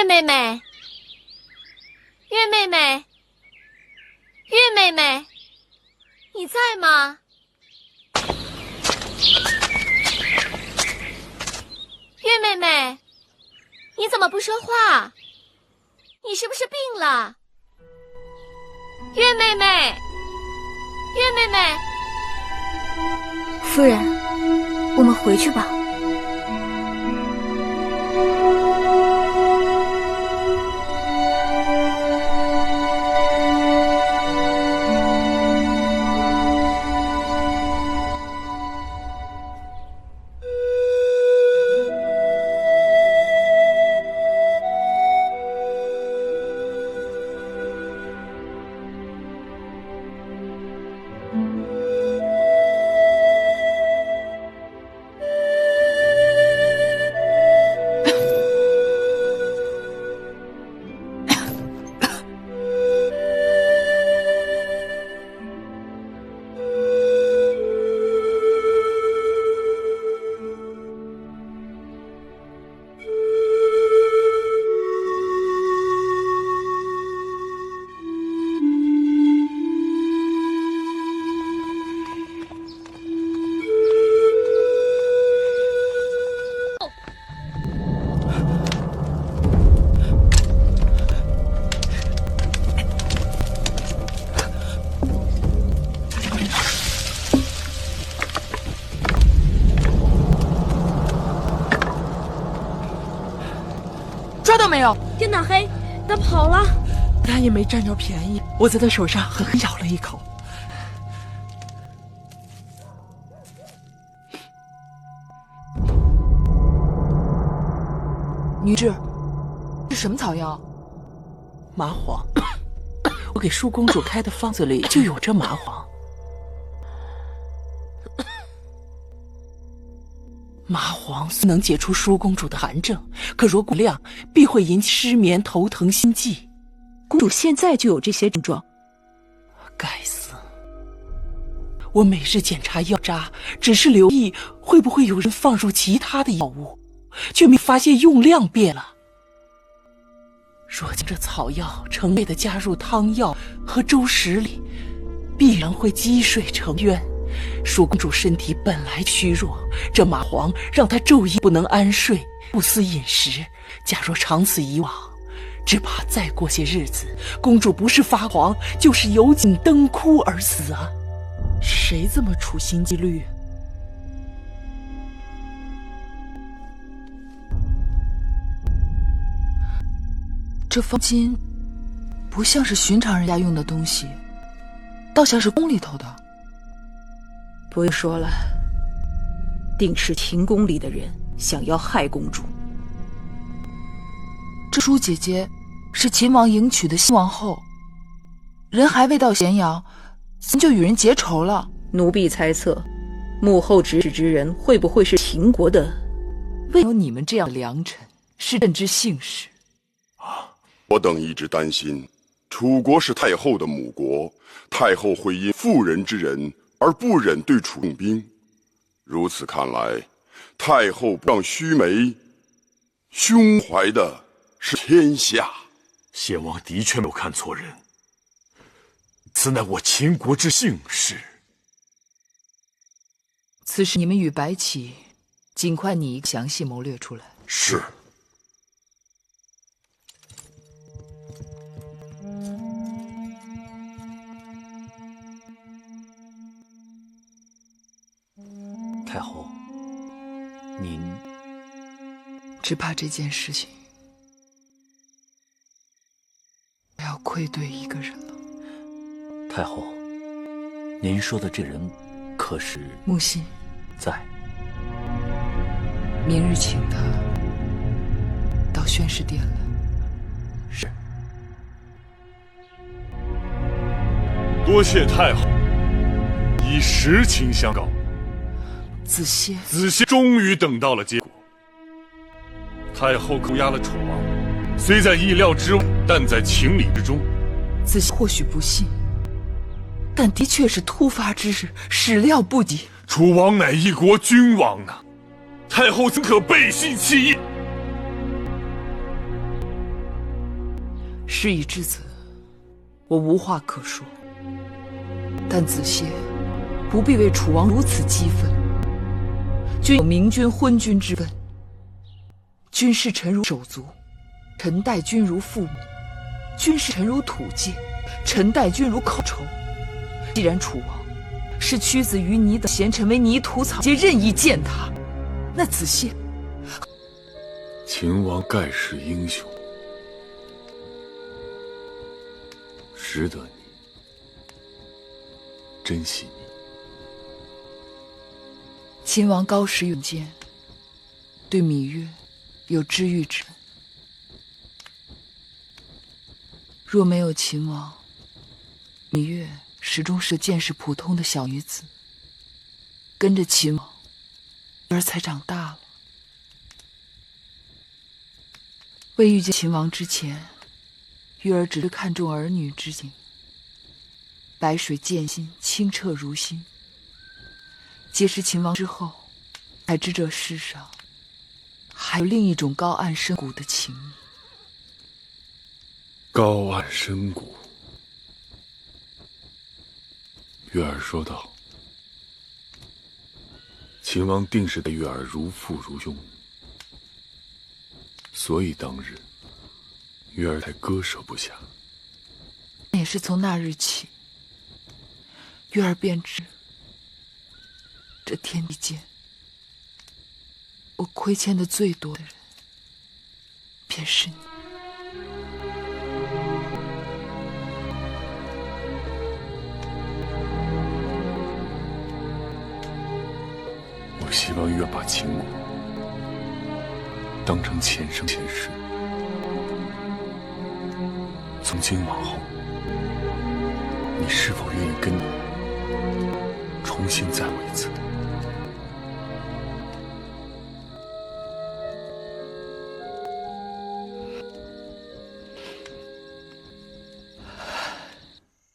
月妹妹，月妹妹，月妹妹，你在吗？月妹妹，你怎么不说话？你是不是病了？月妹妹，月妹妹，夫人，我们回去吧。抓到没有？电脑黑，他跑了。他也没占着便宜，我在他手上狠狠咬了一口。女稚，是什么草药？麻黄。我给舒公主开的方子里就有这麻黄。麻黄虽能解除舒公主的寒症，可若过量，必会引起失眠、头疼、心悸。公主现在就有这些症状。该死！我每日检查药渣，只是留意会不会有人放入其他的药物，却没发现用量变了。若将这草药成倍的加入汤药和粥食里，必然会积水成渊。舒公主身体本来虚弱，这麻黄让她昼夜不能安睡，不思饮食。假若长此以往，只怕再过些日子，公主不是发黄，就是油尽灯枯而死啊！谁这么处心积虑？这方巾不像是寻常人家用的东西，倒像是宫里头的。不用说了，定是秦宫里的人想要害公主。这舒姐姐是秦王迎娶的新王后，人还未到咸阳，就与人结仇了。奴婢猜测，幕后指使之人会不会是秦国的？为有你们这样良臣，是朕之幸事。我等一直担心，楚国是太后的母国，太后会因妇人之仁而不忍对楚用兵。如此看来，太后不让须眉，胸怀的是天下。先王的确没有看错人，此乃我秦国之幸事。此事你们与白起尽快拟一个详细谋略出来。是。太后，您只怕这件事情要愧对一个人了。太后，您说的这人可是木心？在。明日请他到宣誓殿来。是。多谢太后以实情相告。子歇终于等到了结果。太后扣押了楚王，虽在意料之外，但在情理之中。子歇或许不信，但的确是突发之事，始料不及。楚王乃一国君王啊，太后怎可背信弃义？事已至此，我无话可说。但子谢不必为楚王如此激愤。君有明君昏君之分，君视臣如手足，臣待君如父母；君视臣如土芥，臣待君如寇仇。既然楚王是屈子于你等贤臣为泥土草皆任意践踏，那子谢……秦王盖世英雄，识得你，珍惜你。秦王高识远见，对芈月有知遇之恩。若没有秦王，芈月始终是见识普通的小女子，跟着秦王，月儿才长大了。未遇见秦王之前，月儿只是看重儿女之情，白水见心，清澈如新。结识秦王之后，才知这世上还有另一种高岸深谷的情谊。高岸深谷，月儿说道：“秦王定是待月儿如父如兄，所以当日月儿才割舍不下。也是从那日起，月儿便知，这天地间，我亏欠的最多的人，便是你。”我希望月儿把秦国当成前生前世，从今往后，你是否愿意跟我重新再过一次？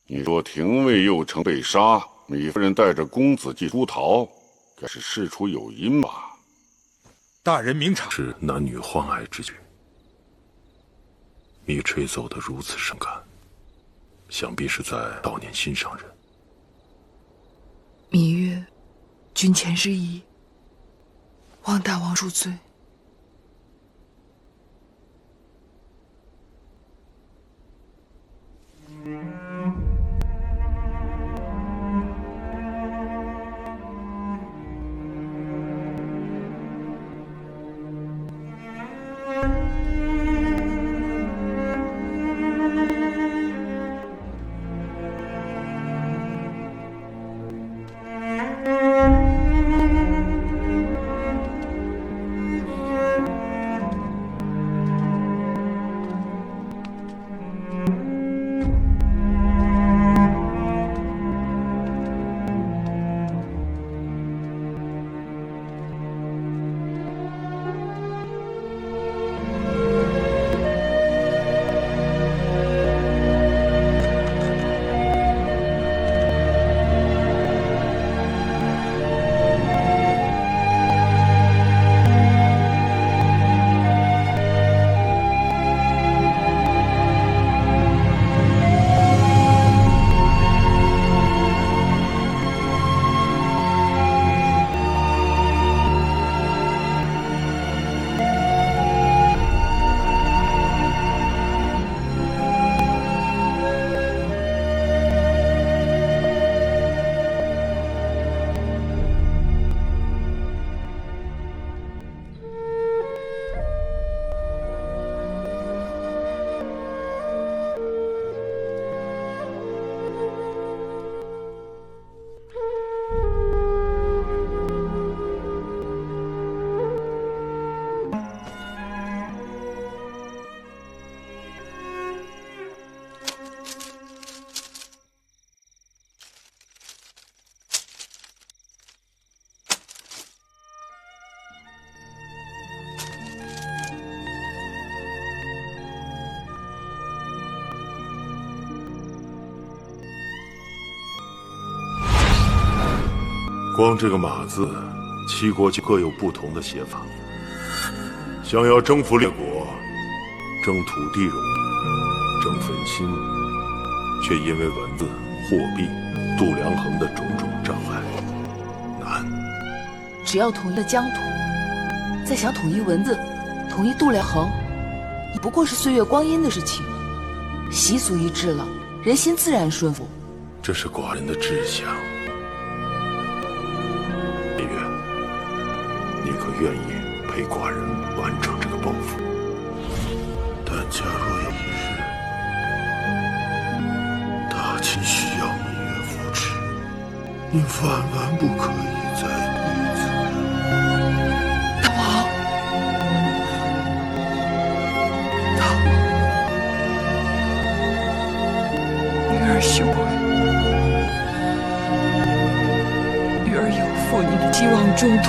你说廷尉右丞被杀，糜夫人带着公子季出逃，该是事出有因吧？大人明察，是男女欢爱之举，糜吹奏得如此深感，想必是在悼念心上人。芈月，君前失仪，望大王恕罪。光这个马字，七国就各有不同的写法。想要征服列国，征土地容易，征份心，却因为文字、货币、度量衡的种种障碍难。只要统一了疆土，再想统一文字、统一度量衡，也不过是岁月光阴的事情。习俗一致了，人心自然顺服。这是寡人的志向。夜月，你可愿意陪寡人完成这个抱负？但假若有一日，大秦需要芈月扶持，您万万不可以再推辞。大王，大王，女儿羞愧，女儿有负您的希望中托。